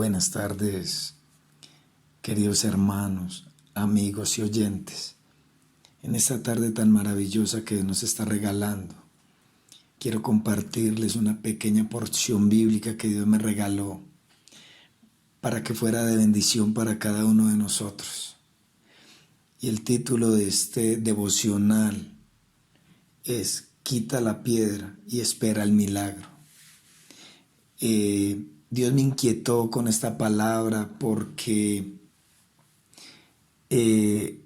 Buenas tardes, queridos hermanos, amigos y oyentes. En esta tarde tan maravillosa que nos está regalando, quiero compartirles una pequeña porción bíblica que Dios me regaló para que fuera de bendición para cada uno de nosotros. Y el título de este devocional es Quita la piedra y espera el milagro. Dios me inquietó con esta palabra porque el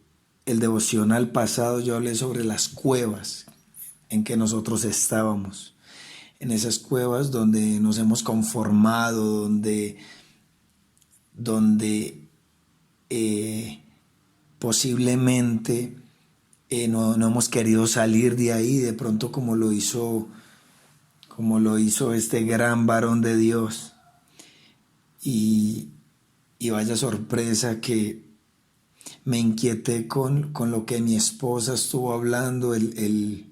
devocional pasado yo hablé sobre las cuevas en que nosotros estábamos, en esas cuevas donde nos hemos conformado, donde posiblemente no hemos querido salir de ahí, de pronto como lo hizo este gran varón de Dios. Y vaya sorpresa que me inquieté con lo que mi esposa estuvo hablando el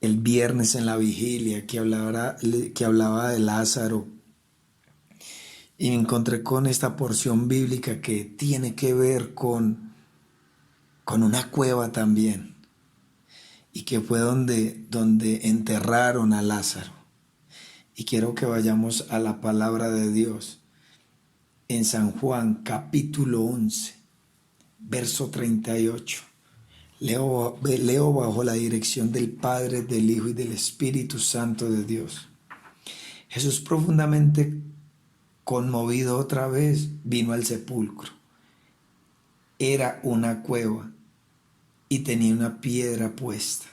viernes en la vigilia, que hablaba de Lázaro. Y me encontré con esta porción bíblica que tiene que ver con una cueva también, y que fue donde enterraron a Lázaro. Y quiero que vayamos a la palabra de Dios en San Juan capítulo 11, verso 38. Leo bajo la dirección del Padre, del Hijo y del Espíritu Santo de Dios. Jesús, profundamente conmovido otra vez, vino al sepulcro. Era una cueva y tenía una piedra puesta.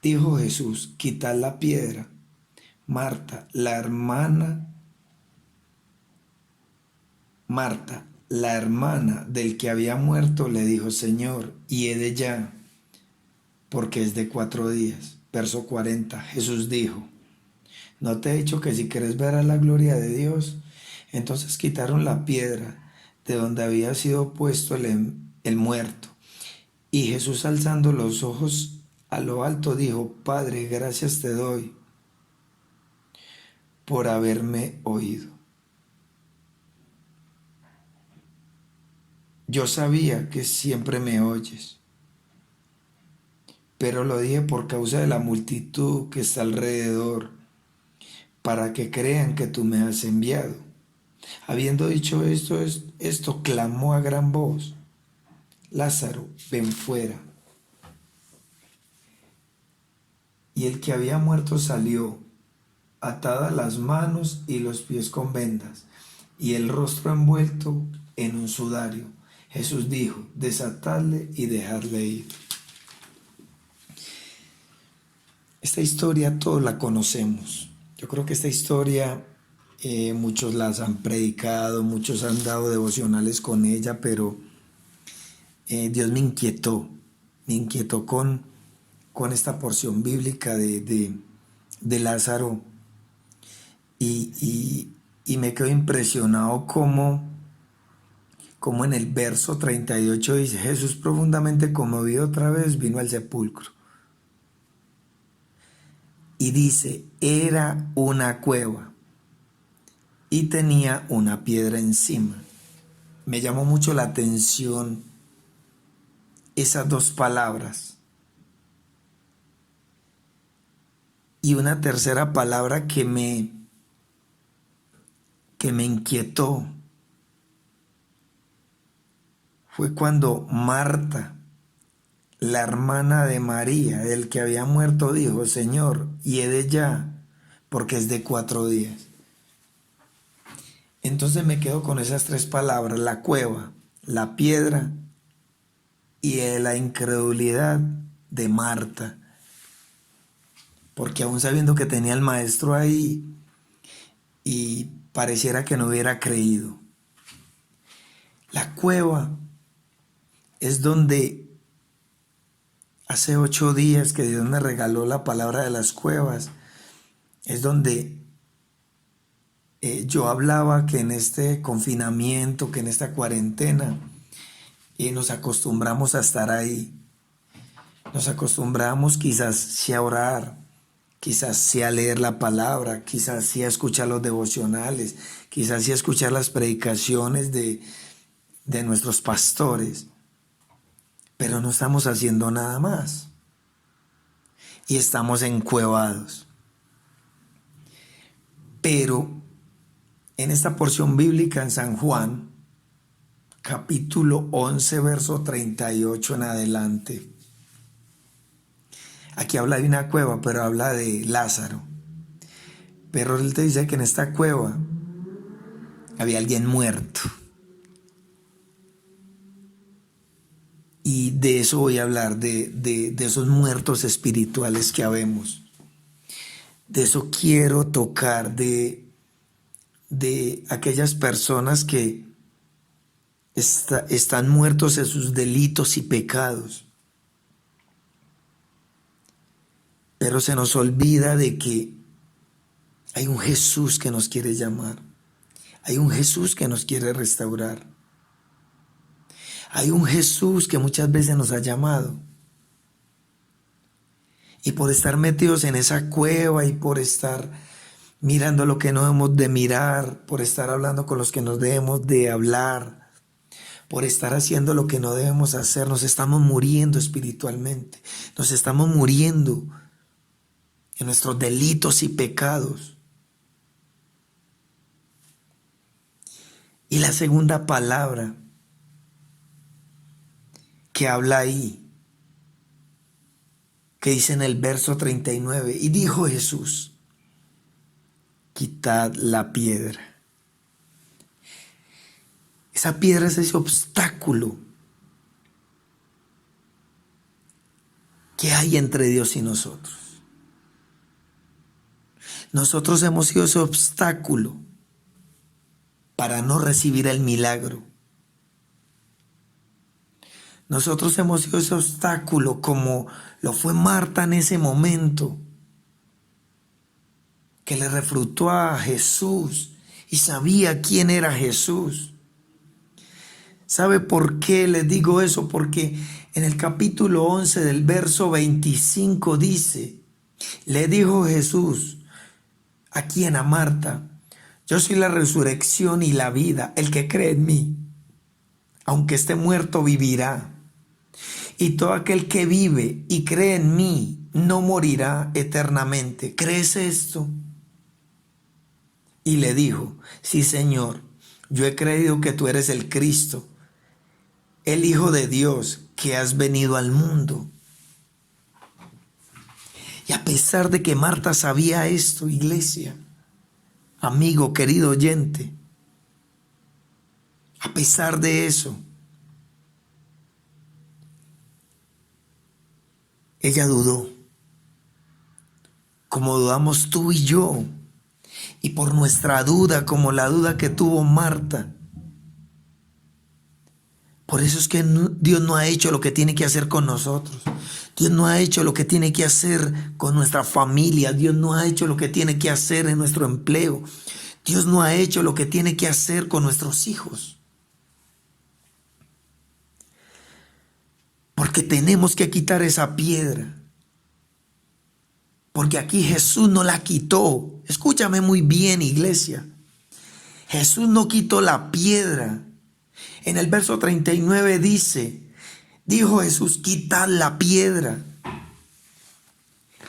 Dijo Jesús: quitad la piedra. Marta, la hermana del que había muerto, le dijo: Señor, hiede ya, porque es de 4 días. Verso 40, Jesús dijo: ¿no te he dicho que si quieres ver a la gloria de Dios? Entonces quitaron la piedra de donde había sido puesto el muerto. Y Jesús, alzando los ojos a lo alto, dijo: Padre, gracias te doy por haberme oído. Yo sabía que siempre me oyes, pero lo dije por causa de la multitud que está alrededor, para que crean que tú me has enviado. Habiendo dicho esto clamó a gran voz: Lázaro, ven fuera. Y el que había muerto salió, atadas las manos y los pies con vendas, y el rostro envuelto en un sudario. Jesús dijo: desatadle y dejadle ir. Esta historia todos la conocemos. Yo creo que esta historia muchos las han predicado, muchos han dado devocionales con ella, pero Dios me inquietó con esta porción bíblica de Lázaro, y me quedo impresionado como en el verso 38 dice: Jesús, profundamente conmovido otra vez, vino al sepulcro. Y dice: era una cueva y tenía una piedra encima. Me llamó mucho la atención esas dos palabras. Y una tercera palabra que me inquietó fue cuando Marta, la hermana de María, del que había muerto, dijo: Señor, hiede ya, porque es de 4 días. Entonces me quedo con esas 3 palabras: la cueva, la piedra y la incredulidad de Marta. Porque aún sabiendo que tenía al maestro ahí, y pareciera que no hubiera creído. La cueva es donde hace 8 días que Dios me regaló la palabra de las cuevas. Es donde yo hablaba que en este confinamiento, que en esta cuarentena, nos acostumbramos a estar ahí. Nos acostumbramos quizás sí a orar, quizás sea leer la palabra, quizás sea escuchar los devocionales, quizás sea escuchar las predicaciones de nuestros pastores, pero no estamos haciendo nada más y estamos encuevados. Pero en esta porción bíblica en San Juan, capítulo 11, verso 38 en adelante, aquí habla de una cueva, pero habla de Lázaro. Pero él te dice que en esta cueva había alguien muerto. Y de eso voy a hablar, de esos muertos espirituales que habemos. De eso quiero tocar, de aquellas personas que están muertos en sus delitos y pecados. Pero se nos olvida de que hay un Jesús que nos quiere llamar. Hay un Jesús que nos quiere restaurar. Hay un Jesús que muchas veces nos ha llamado. Y por estar metidos en esa cueva y por estar mirando lo que no debemos de mirar, por estar hablando con los que no debemos de hablar, por estar haciendo lo que no debemos hacer, nos estamos muriendo espiritualmente. Nos estamos muriendo en nuestros delitos y pecados. Y la segunda palabra que habla ahí, que dice en el verso 39, y dijo Jesús, quitad la piedra. Esa piedra es ese obstáculo que hay entre Dios y nosotros. Nosotros hemos sido ese obstáculo para no recibir el milagro. Nosotros hemos sido ese obstáculo como lo fue Marta en ese momento, que le refutó a Jesús y sabía quién era Jesús. ¿Sabe por qué les digo eso? Porque en el capítulo 11 del verso 25 dice, le dijo Jesús, ¿a quién? A Marta, yo soy la resurrección y la vida, el que cree en mí, aunque esté muerto, vivirá. Y todo aquel que vive y cree en mí no morirá eternamente. ¿Crees esto? Y le dijo, sí, Señor, yo he creído que tú eres el Cristo, el Hijo de Dios, que has venido al mundo. Y a pesar de que Marta sabía esto, iglesia, amigo, querido oyente, a pesar de eso, ella dudó, como dudamos tú y yo, y por nuestra duda, como la duda que tuvo Marta. Por eso es que Dios no ha hecho lo que tiene que hacer con nosotros. Dios no ha hecho lo que tiene que hacer con nuestra familia. Dios no ha hecho lo que tiene que hacer en nuestro empleo. Dios no ha hecho lo que tiene que hacer con nuestros hijos. Porque tenemos que quitar esa piedra. Porque aquí Jesús no la quitó. Escúchame muy bien, iglesia. Jesús no quitó la piedra. En el verso 39 dice, dijo Jesús, quitad la piedra.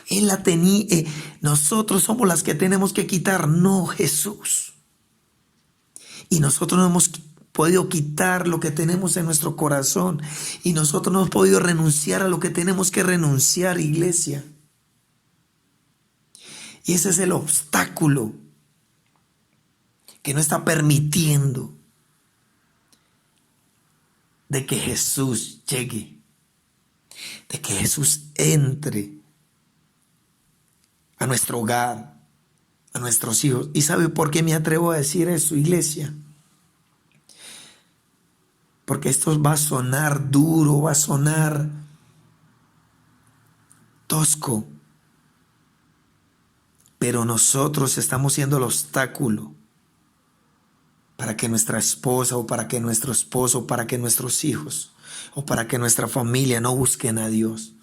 Él la tenía, nosotros somos las que tenemos que quitar, no Jesús. Y nosotros no hemos podido quitar lo que tenemos en nuestro corazón. Y nosotros no hemos podido renunciar a lo que tenemos que renunciar, iglesia. Y ese es el obstáculo que no está permitiendo de que Jesús llegue, de que Jesús entre a nuestro hogar, a nuestros hijos. ¿Y sabe por qué me atrevo a decir eso, iglesia? Porque esto va a sonar duro, va a sonar tosco, pero nosotros estamos siendo el obstáculo para que nuestra esposa o para que nuestro esposo o para que nuestros hijos o para que nuestra familia no busquen a Dios.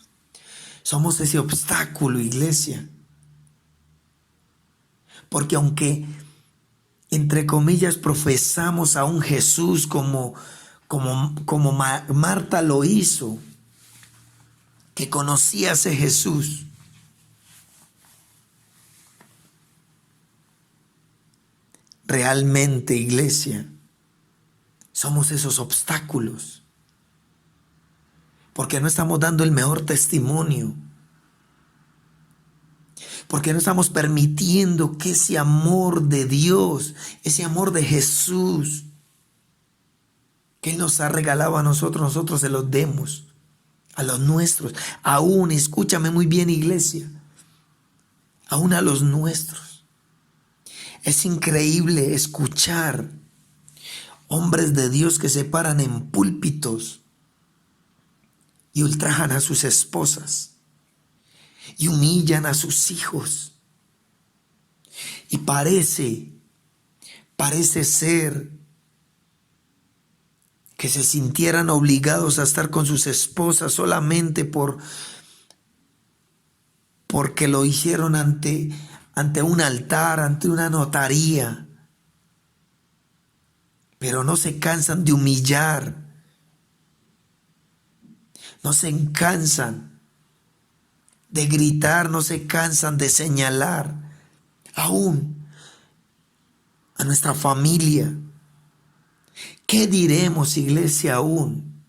Somos ese obstáculo, iglesia. Porque aunque, entre comillas, profesamos a un Jesús como Marta lo hizo, que conocía a ese Jesús, realmente, iglesia, somos esos obstáculos, porque no estamos dando el mejor testimonio, porque no estamos permitiendo que ese amor de Dios, ese amor de Jesús, que Él nos ha regalado a nosotros se los demos a los nuestros. Aún, escúchame muy bien, iglesia, aún a los nuestros. Es increíble escuchar hombres de Dios que se paran en púlpitos y ultrajan a sus esposas y humillan a sus hijos. Y parece ser que se sintieran obligados a estar con sus esposas solamente porque lo hicieron ante un altar, ante una notaría. Pero no se cansan de humillar, no se cansan de gritar, no se cansan de señalar aún a nuestra familia. ¿Qué diremos, iglesia, aún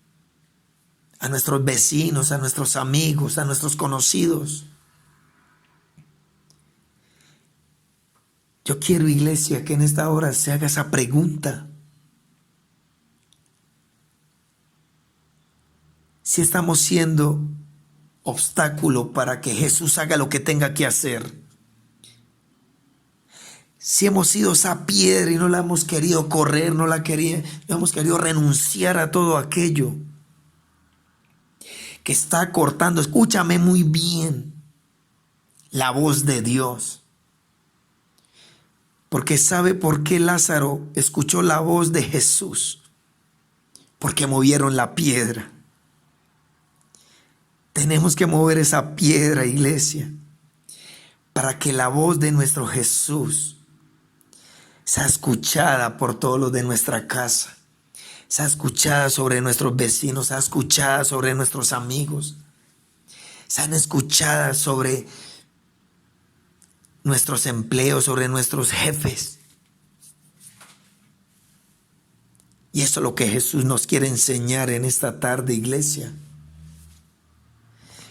a nuestros vecinos, a nuestros amigos, a nuestros conocidos? Yo quiero, iglesia, que en esta hora se haga esa pregunta. Si estamos siendo obstáculo para que Jesús haga lo que tenga que hacer. Si hemos sido esa piedra y no la hemos querido correr, no hemos querido renunciar a todo aquello que está cortando, escúchame muy bien, la voz de Dios. Porque ¿sabe por qué Lázaro escuchó la voz de Jesús? Porque movieron la piedra. Tenemos que mover esa piedra, iglesia, para que la voz de nuestro Jesús sea escuchada por todos los de nuestra casa, sea escuchada sobre nuestros vecinos, sea escuchada sobre nuestros amigos, sean escuchadas sobre nuestros empleos, sobre nuestros jefes. Y eso es lo que Jesús nos quiere enseñar en esta tarde, iglesia.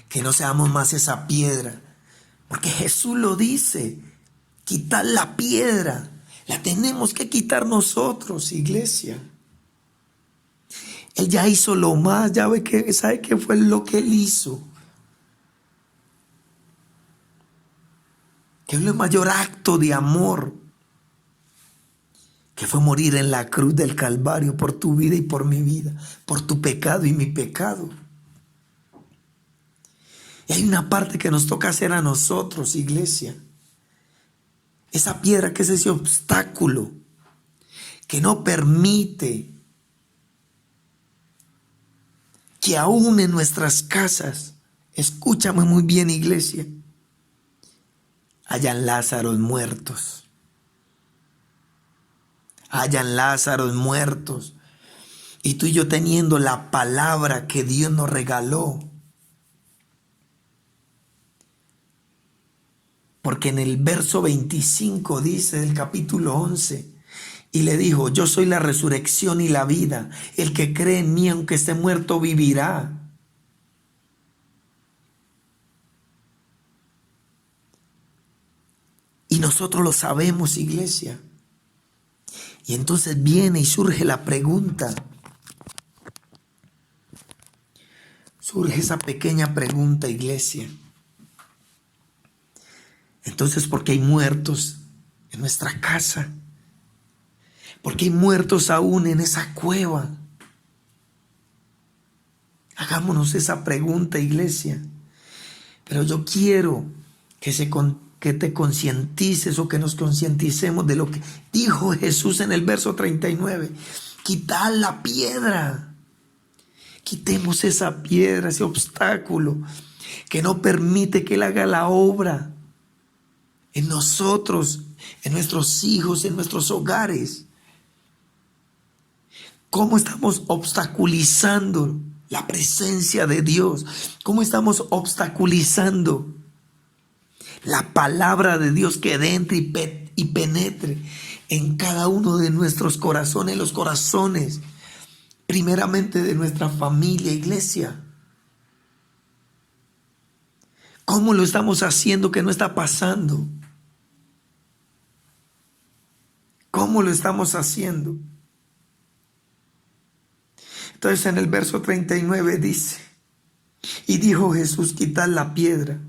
Que no seamos más esa piedra, porque Jesús lo dice, quitar la piedra, la tenemos que quitar nosotros, iglesia. Él ya hizo lo más, ¿sabe qué fue lo que Él hizo? Que es el mayor acto de amor, que fue morir en la cruz del Calvario por tu vida y por mi vida, por tu pecado y mi pecado. Y hay una parte que nos toca hacer a nosotros, iglesia. Esa piedra que es ese obstáculo que no permite que aún en nuestras casas, escúchame muy bien, iglesia, hayan Lázaros muertos. Hayan Lázaros muertos. Y tú y yo teniendo la palabra que Dios nos regaló. Porque en el verso 25 dice del capítulo 11, y le dijo, yo soy la resurrección y la vida, el que cree en mí aunque esté muerto vivirá. Y nosotros lo sabemos, iglesia. Y entonces viene y surge la pregunta. Surge esa pequeña pregunta, iglesia. Entonces, ¿por qué hay muertos en nuestra casa? ¿Por qué hay muertos aún en esa cueva? Hagámonos esa pregunta, iglesia. Pero yo quiero que te concientices o que nos concienticemos de lo que dijo Jesús en el verso 39. Quitad la piedra. Quitemos esa piedra, ese obstáculo que no permite que Él haga la obra en nosotros, en nuestros hijos, en nuestros hogares. ¿Cómo estamos obstaculizando la presencia de Dios? ¿Cómo estamos obstaculizando la palabra de Dios que entre y penetre en cada uno de nuestros corazones, los corazones, primeramente de nuestra familia, iglesia? ¿Cómo lo estamos haciendo que no está pasando? ¿Cómo lo estamos haciendo? Entonces en el verso 39 dice, y dijo Jesús, quitad la piedra.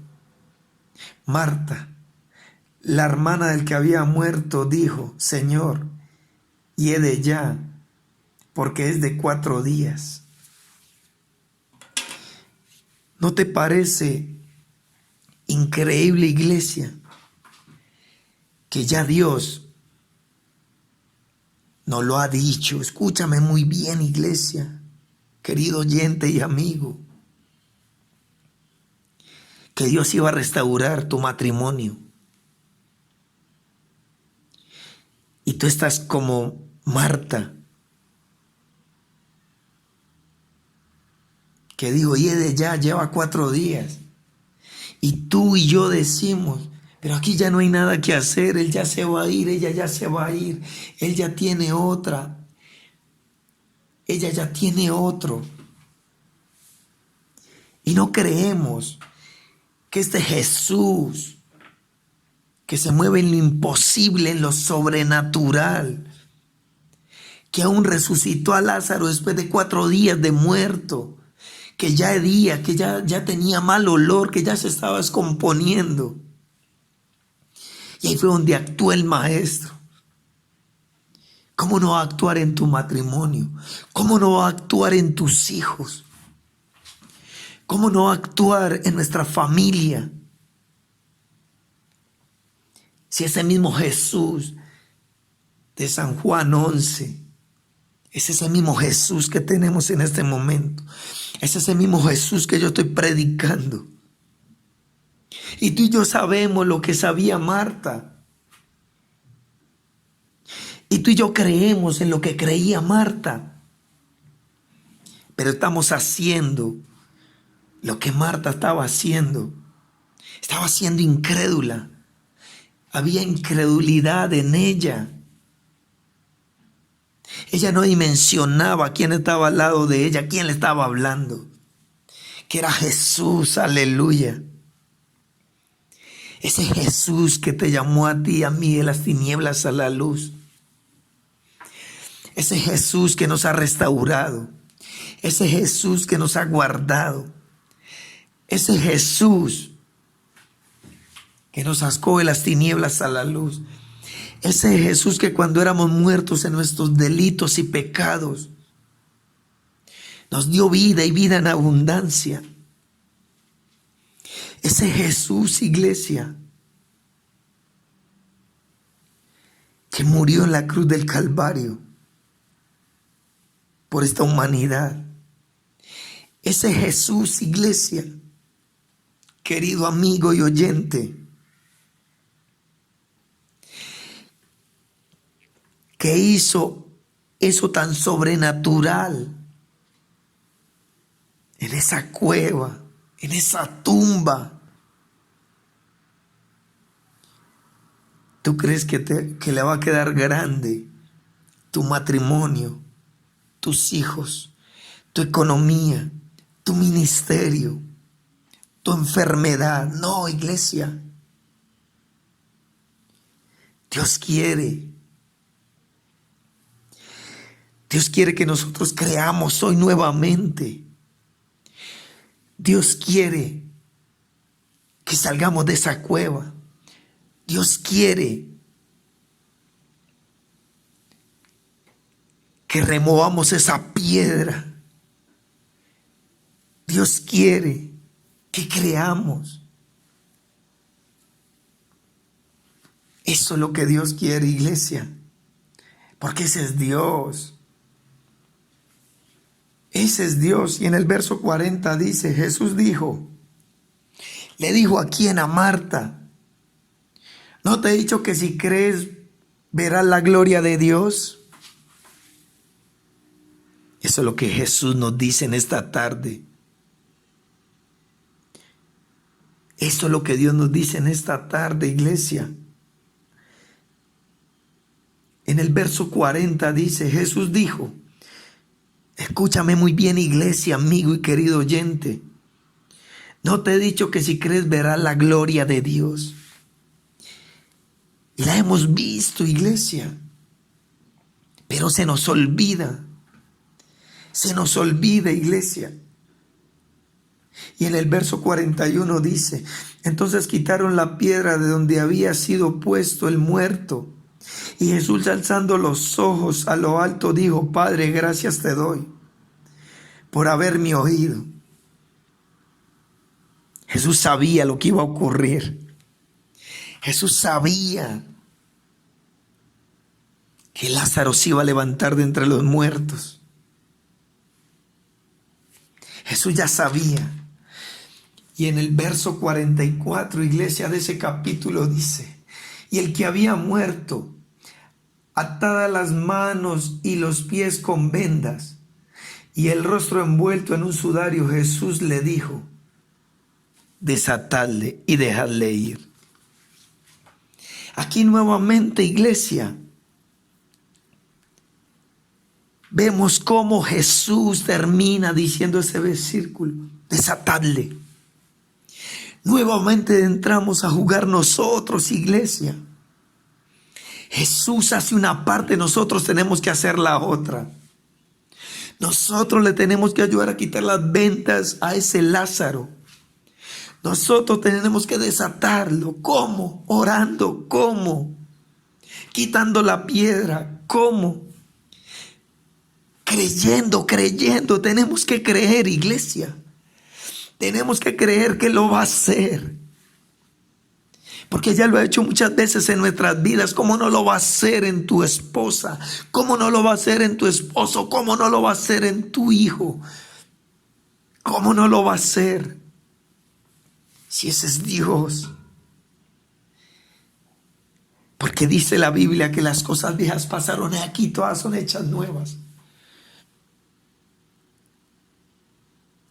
Marta, la hermana del que había muerto, dijo, Señor, hiede ya, porque es de 4 días. ¿No te parece increíble, iglesia, que ya Dios nos lo ha dicho? Escúchame muy bien, iglesia, querido oyente y amigo, que Dios iba a restaurar tu matrimonio. Y tú estás como Marta, que dijo, hiede ya, lleva 4 días. Y tú y yo decimos, pero aquí ya no hay nada que hacer, él ya se va a ir, ella ya se va a ir, él ya tiene otra, ella ya tiene otro. Y no creemos que este Jesús, que se mueve en lo imposible, en lo sobrenatural, que aún resucitó a Lázaro después de 4 días de muerto, que ya hedía, que ya tenía mal olor, que ya se estaba descomponiendo. Y ahí fue donde actuó el Maestro. ¿Cómo no va a actuar en tu matrimonio? ¿Cómo no va a actuar en tus hijos? ¿Cómo no va a actuar en nuestra familia? Si ese mismo Jesús de San Juan 11 es ese mismo Jesús que tenemos en este momento, es ese mismo Jesús que yo estoy predicando. Y tú y yo sabemos lo que sabía Marta. Y tú y yo creemos en lo que creía Marta. Pero estamos haciendo lo que Marta estaba haciendo. Estaba siendo incrédula. Había incredulidad en ella. Ella no dimensionaba quién estaba al lado de ella, quién le estaba hablando. Que era Jesús, aleluya. Ese Jesús que te llamó a ti y a mí de las tinieblas a la luz. Ese Jesús que nos ha restaurado. Ese Jesús que nos ha guardado. Ese Jesús que nos sacó de las tinieblas a la luz. Ese Jesús que cuando éramos muertos en nuestros delitos y pecados, nos dio vida y vida en abundancia. Ese Jesús, iglesia, que murió en la cruz del Calvario por esta humanidad. Ese Jesús, iglesia, querido amigo y oyente, que hizo eso tan sobrenatural en esa cueva, en esa tumba. ¿Tú crees que le va a quedar grande tu matrimonio, tus hijos, tu economía, tu ministerio, tu enfermedad? No, iglesia. Dios quiere que nosotros creamos hoy nuevamente. Dios quiere que salgamos de esa cueva. Dios quiere que removamos esa piedra. Dios quiere que creamos. Eso es lo que Dios quiere, iglesia. Porque ese es Dios. Ese es Dios. Y en el verso 40 dice, Jesús dijo, le dijo a quién, a Marta, ¿No te he dicho que si crees verás la gloria de Dios? Eso es lo que Jesús nos dice en esta tarde. Eso es lo que Dios nos dice en esta tarde, iglesia. En el verso 40 dice, Jesús dijo, escúchame muy bien, iglesia, amigo y querido oyente. ¿No te he dicho que si crees verás la gloria de Dios? Y la hemos visto, iglesia. Pero se nos olvida. Se nos olvida, iglesia. Y en el verso 41 dice, entonces quitaron la piedra de donde había sido puesto el muerto. Y Jesús, alzando los ojos a lo alto, dijo, Padre, gracias te doy por haberme oído. Jesús sabía lo que iba a ocurrir. Jesús sabía que Lázaro se iba a levantar de entre los muertos. Jesús ya sabía. Y en el verso 44, iglesia, de ese capítulo dice, y el que había muerto, atadas las manos y los pies con vendas, y el rostro envuelto en un sudario, Jesús le dijo, desatadle y dejadle ir. Aquí nuevamente, iglesia, vemos cómo Jesús termina diciendo ese versículo, desatadle. Nuevamente entramos a jugar nosotros, iglesia. Jesús hace una parte, nosotros tenemos que hacer la otra. Nosotros le tenemos que ayudar a quitar las vendas a ese Lázaro. Nosotros tenemos que desatarlo. ¿Cómo? Orando. ¿Cómo? Quitando la piedra. ¿Cómo? Creyendo. Tenemos que creer, iglesia. Tenemos que creer que lo va a hacer. Porque ya lo ha hecho muchas veces en nuestras vidas. ¿Cómo no lo va a hacer en tu esposa? ¿Cómo no lo va a hacer en tu esposo? ¿Cómo no lo va a hacer en tu hijo? ¿Cómo no lo va a hacer? Si ese es Dios. Porque dice la Biblia que las cosas viejas pasaron y aquí todas son hechas nuevas.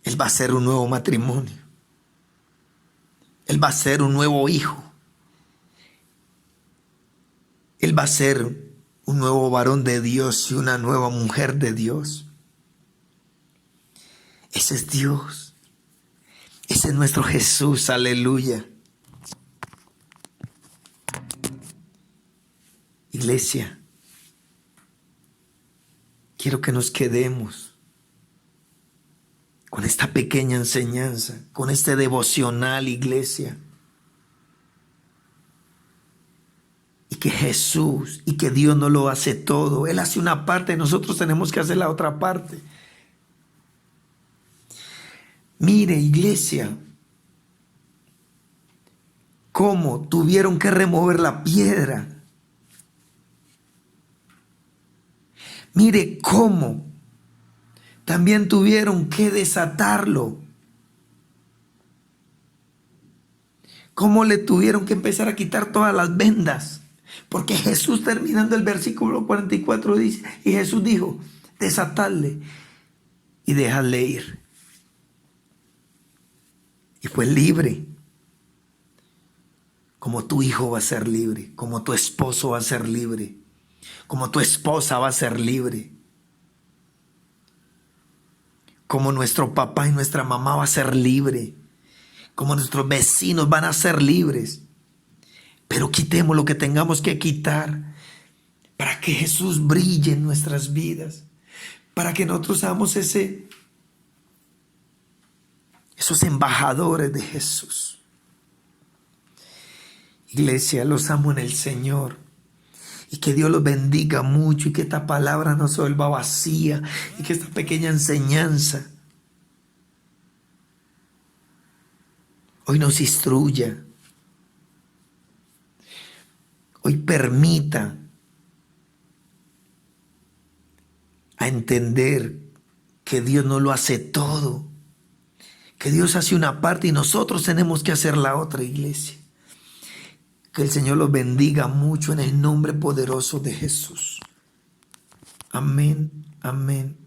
Él va a hacer un nuevo matrimonio. Él va a ser un nuevo hijo. Él va a ser un nuevo varón de Dios y una nueva mujer de Dios. Ese es Dios. Ese es nuestro Jesús. Aleluya. Iglesia, quiero que nos quedemos con esta pequeña enseñanza, con este devocional, iglesia. Y que Jesús y que Dios no lo hace todo. Él hace una parte, nosotros tenemos que hacer la otra parte. Mire, iglesia, cómo tuvieron que remover la piedra. Mire cómo también tuvieron que desatarlo. Cómo le tuvieron que empezar a quitar todas las vendas. Porque Jesús, terminando el versículo 44, dice, y Jesús dijo, desatadle y dejadle ir. Y fue libre. Como tu hijo va a ser libre, como tu esposo va a ser libre, como tu esposa va a ser libre, como nuestro papá y nuestra mamá va a ser libre, como nuestros vecinos van a ser libres. Pero quitemos lo que tengamos que quitar para que Jesús brille en nuestras vidas, para que nosotros seamos esos embajadores de Jesús. Iglesia, los amo en el Señor. Y que Dios los bendiga mucho y que esta palabra no se vuelva vacía y que esta pequeña enseñanza hoy nos instruya. Hoy permita a entender que Dios no lo hace todo, que Dios hace una parte y nosotros tenemos que hacer la otra, iglesia. Que el Señor los bendiga mucho en el nombre poderoso de Jesús. Amén, amén